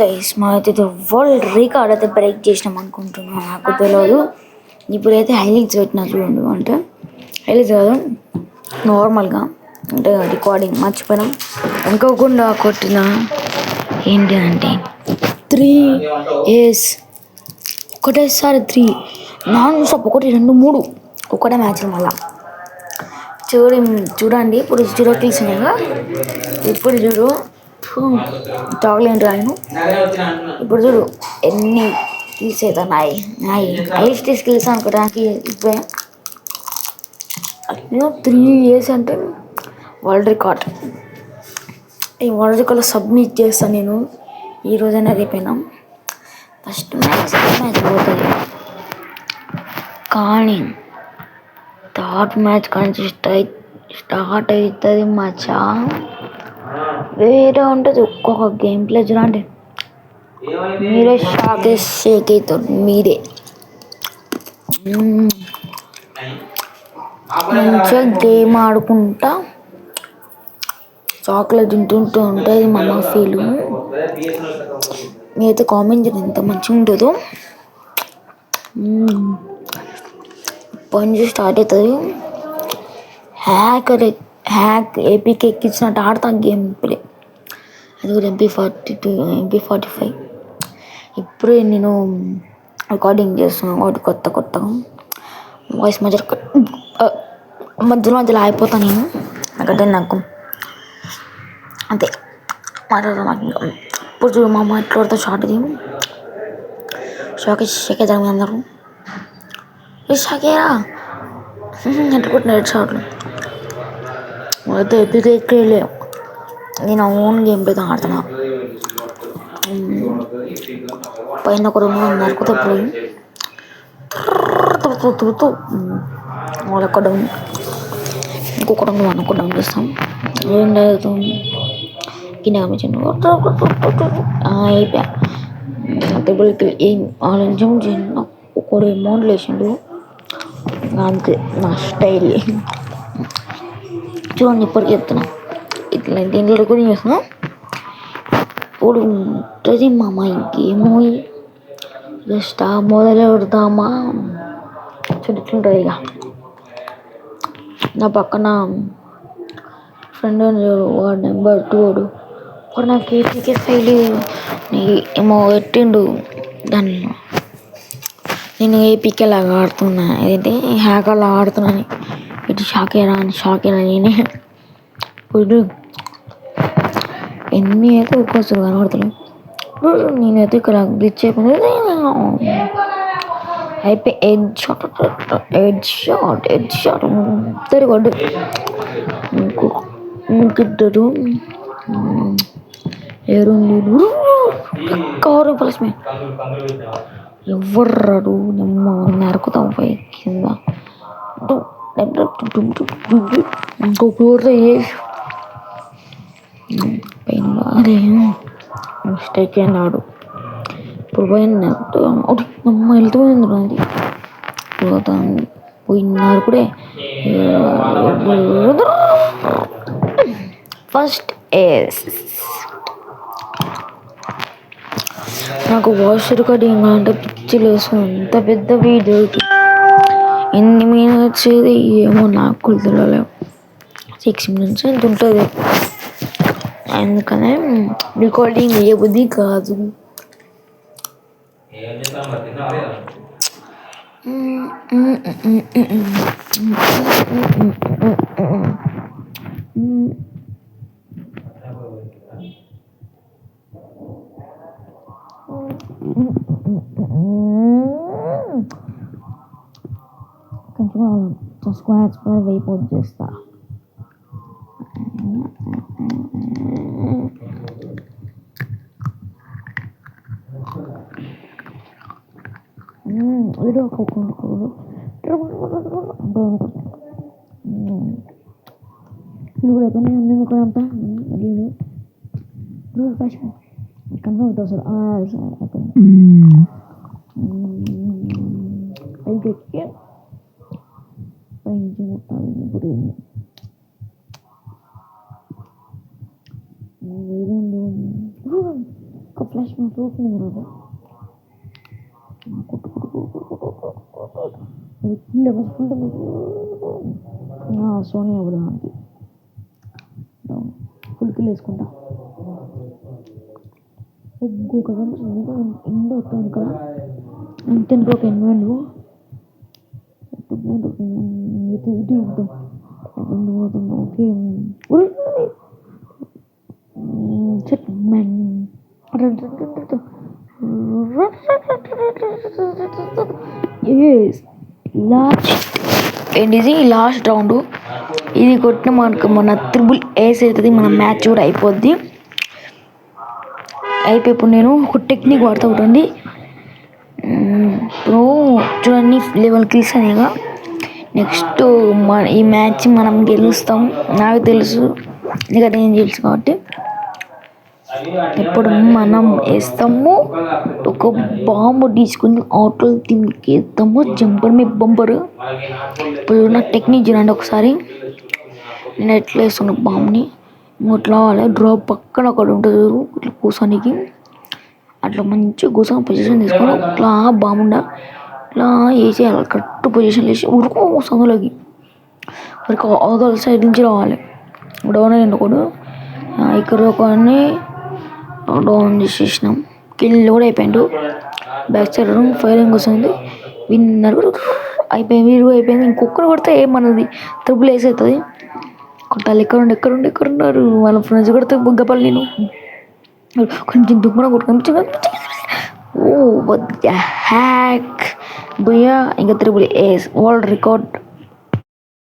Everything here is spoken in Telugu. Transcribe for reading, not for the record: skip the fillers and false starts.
గైస్ మాకైతే వరల్డ్ రికార్డ్ అయితే బ్రేక్ చేసినాం అనుకుంటున్నాను. నాకు తెలియదు. ఇప్పుడైతే హైలైట్స్ పెట్టినా చూడండి. అంటే హైలైట్స్ కాదు, నార్మల్గా అంటే రికార్డింగ్ మర్చిపోయినాం. అనుకోకుండా కొట్టిన ఏంటి అంటే 3 years ఒకటేసారి 3 నాన్ స్టాప్, 1 2 3 ఒకటే మ్యాచ్. మళ్ళా చూడండి ఇప్పుడు 0 kills ఉన్నాయిగా. ఇప్పుడు చూడు చాక్లెట్ రాయను. ఇప్పుడు చూడు ఎన్ని తీసేదన్నాయి. హైయెస్ట్ స్కిల్స్ అనుకోవడానికి ఇప్పుడు 3 years అంటే వరల్డ్ రికార్డ్. ఈ వరల్డ్ రికార్డ్లో సబ్మిట్ చేస్తాను నేను ఈరోజైనా రేపైనా. ఫస్ట్ మ్యాచ్ పోతుంది, కానీ థర్డ్ మ్యాచ్ కానీ స్టార్ట్ అవుతుంది మచ్చా. వేరే ఉంటుంది ఒక్కొక్క గేమ్ ప్లే. చూడండి మీరే షేక్ అవుతారు. మీరే మంచిగా గేమ్ ఆడుకుంటా చాక్లెట్ తింటుంటూ ఉంటుంది మా అమ్మ ఫీల్. మీరైతే కామెంట్ చేయండి ఎంత మంచిగా ఉంటుందో. పని స్టార్ట్ అవుతుంది. హ్యాక్ ఏపీకి ఎక్కించినట్టు ఆడతా గేమ్ ప్లే. అది కూడా MP42 MP45. ఇప్పుడే నేను రికార్డింగ్ చేస్తున్నాను ఒకటి కొత్తగా వాయిస్ మధ్యలో అయిపోతాను నేను. నాకంటే నాకు అంతే మాట్లాడతాను. ఇప్పుడు చూడు మా అమ్మ ఎట్లా షార్ట్ ఇది షాకే జరగదు అందరూ. షాకేరా ఎట్టుకుంటున్నారు హెడ్ షాట్లు. అయితే ఎపిక ఎక్కలే. నేను ఓన్ గేమ్ ప్లేతో ఆడుతున్నా. పైన ఒక రూమ్లో నరుకుతా పోయి తుడుతూ వాళ్ళొక్క డౌన్, ఇంకొక డౌన్ చేస్తాం. ఏం లేదు కింద గమనించండి. అయిపోయా టేబుల్కి ఏం ఆలోచించం చేయను. ఒకడు అమౌంట్ లేచిండు అంతే నా స్టైల్. చూడండి ఇప్పటికి చెప్తున్నా, ఇట్లా దీంట్లో రికార్డింగ్ చేస్తున్నా. ఇప్పుడు ఉంటుంది మామ ఇంకేమో జస్ట్ మొదలు పెడతామా. చూడుంటుంది ఇక నా పక్కన ఫ్రెండ్ వాడు నెంబర్ 2 వాడు నాకు ఏపీకే ఫైల్ ఏమో పెట్టిండు. దానిలో నేను ఏపీకే లాగా ఆడుతున్నా, ఏదంటే హ్యాకర్ లాగా ఆడుతున్నాను. ఇటు షాకేరా నేనే. ఇప్పుడు ఎన్ని అయితే ఒక్కోసారి కనబడుతున్నాయి. నేనైతే ఇక్కడ గ్లిచ్ అయిపోయి హెడ్ షాట్ తిరగొడ్డు. ఇంకిద్దరు కవర్ ప్లస్ ఎవర్రాడు నరుకుతాం పోయి కింద. ఇంకొకరు పైన అదే మిస్టేక్ అన్నాడు. ఇప్పుడు పోయినట్టు అమ్మ వెళ్తుంది. అది పోయినారు ఇప్పుడే. ఫస్ట్ నాకు వాయిస్ రికార్డింగ్ అంటే పిచ్చిలు వేస్తుంది. అంత పెద్ద వీడియోకి ఎన్ని మినిట్స్ వచ్చేది ఏమో నాకు తెలియలేవు. 6 minutes ఎంత ఉంటుంది. అందుకనే రికార్డింగ్ వేయబుద్ధి కాదు. కొంచెం స్క్వాడ్స్ కూడా వెయిపోట్ చేస్తా. వీడియో ఇది కూడా ఎక్కడ నేను కూడా అంతా లేదు. కన్ఫర్మ్ అవుతుంది సార్. పైకి ఎక్కి పైనుంచి ముట్టాలి. ఇప్పుడు ఫ్లాష్ మా చూస్తుంది ఈరోజు సోనియా అవ్వడానికి ఫుల్ కిల్ వేసుకుంటా ఇంకొక ఎండ వస్తుంది కదా ఇంత ఒక ఎన్వెండు ఇది ఓకే అండ్ ఇది లాస్ట్ రౌండ్ ఇది కొట్టిన మనకు మన త్రిబుల్ ఏస్ అవుతుంది మన మ్యాచ్ కూడా అయిపోద్ది అయిపోయి నేను ఒక టెక్నిక్ వాడుతూ ఉంటుంది ఇప్పుడు చూడండి 11 కిల్స్ అనేగా నెక్స్ట్ ఈ మ్యాచ్ మనం గెలుస్తాం నాకు తెలుసు ఎందుకంటే నేను తెలుసు కాబట్టి ఇప్పుడు మనం వేస్తాము ఒక బాంబు తీసుకుని ఆటోలు టీంకి వేస్తాము జంపర్ మీ బంపర్ ఇప్పుడు నా టెక్నిక్ చూడండి ఒకసారి నేను ఎట్లా వేస్తున్నా బాంబుని ఇట్లా డ్రాప్ పక్కన ఒకటి ఉంటుంది ఇట్లా కూర్చోనికి అట్లా మంచిగా కూర్చొని పొజిషన్ తీసుకొని ఇట్లా బాగుండా ఇట్లా వేసేయాలి కరెక్ట్ పొజిషన్ వేసి ఉరుకు సందులోకి వరకు అవతల సైడ్ నుంచి రావాలి డౌన్ అయ్యింది కూడా ఇక్కడ ఒకని డౌన్ చేసేసినాం కిల్ కూడా అయిపోయిండు బ్యాక్ సైడ్ ఫైరింగ్ వస్తుంది విన్నర్ అయిపోయింది వీరు అయిపోయింది ఇంకొకరు కొడితే ఏమన్నది త్రిబుల్ ఏస్ అవుతుంది కొట్టాలి ఎక్కడున్నారు వాళ్ళ ఫ్రెండ్స్ కొడితే బుగ్గపల్లి నేను కొంచెం దుమ్మన కొట్టుకొని ఓ హ్యాక్ భయ్యా ఇంకా త్రిబుల్ ఏస్ వరల్డ్ రికార్డ్